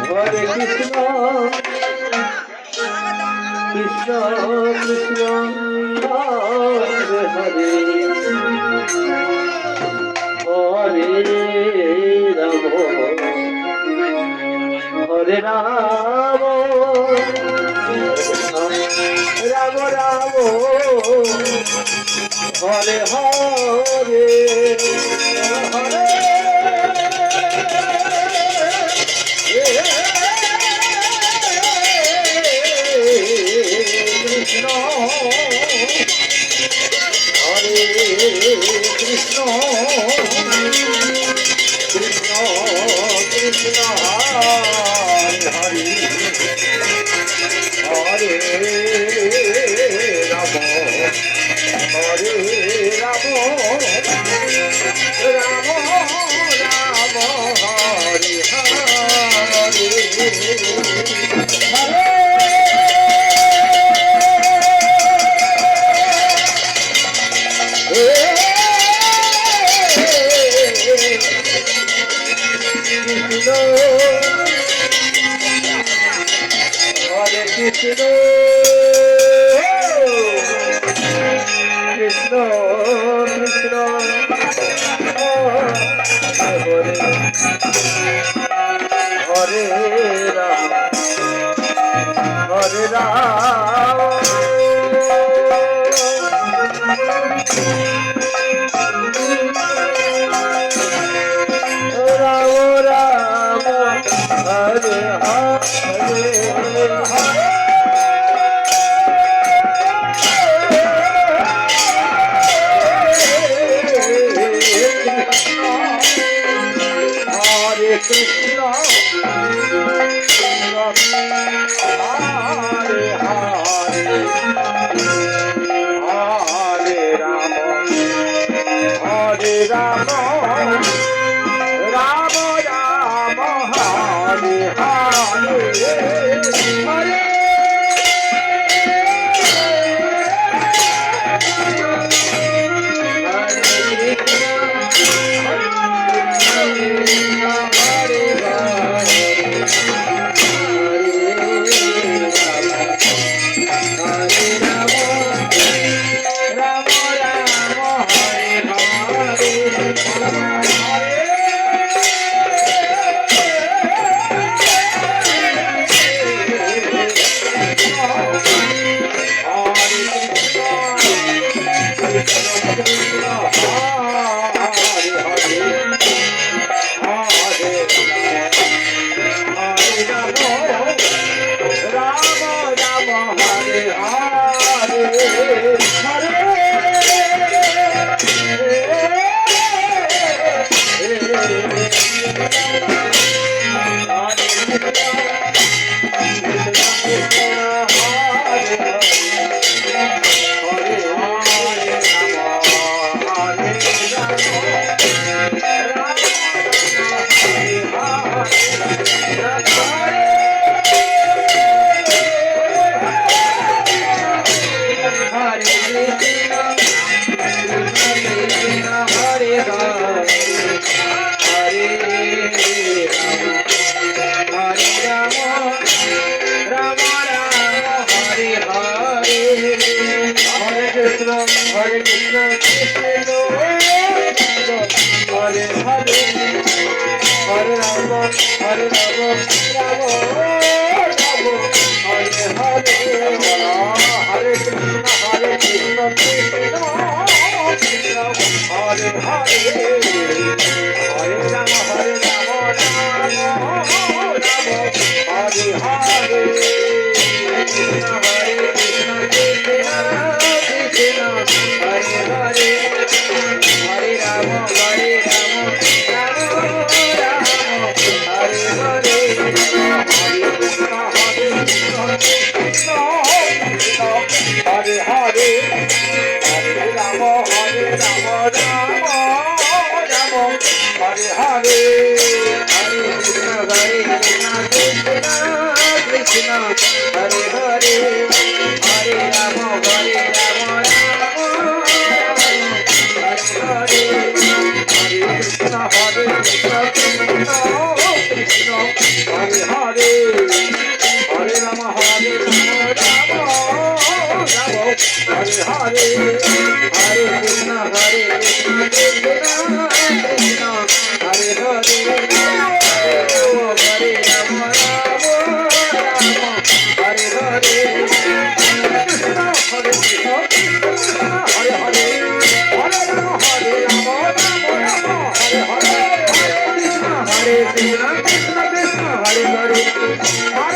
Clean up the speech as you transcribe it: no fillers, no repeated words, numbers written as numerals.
Hare Krishna Krishna Krishna Hare Hare Hare Ram Hare Ram Ram Ram Hare Hare Hare Krishna Hare Krishna Krishna Krishna Hare Hare Hare Ram Hare Ram Ram Ram Hare Hare Hare Hare Krishna, Krishna Krishna, Hare Ram, Hare Ram. Hare Krishna, Hare Hare, Hare Rama, Hare Rama, Rama Rama, Hare Hare, Hare. Hare Krishna, Krishna Hare Hare, Hare Rama, Hare Rama, Rama Rama, Hare Hare, Hare Krishna, Krishna Krishna, Hare Hare, Hare Rama, Hare Rama, Rama Rama, Hare Hare, Krishna Hare Krishna, Krishna Krishna, Hare Hare, Hare Rama, Hare Rama, Rama Rama, Hare Hare, Hare Krishna, Krishna Krishna, Hare Hare, Hare Rama, Hare Rama, Rama Rama, Hare Hare, Hare Krishna, Krishna Krishna, Hare Hare, Hare Rama, Hare Rama, Rama Rama, Hare Hare, Hare Krishna, Krishna Krishna Krishna Krishna Hare Hare Hare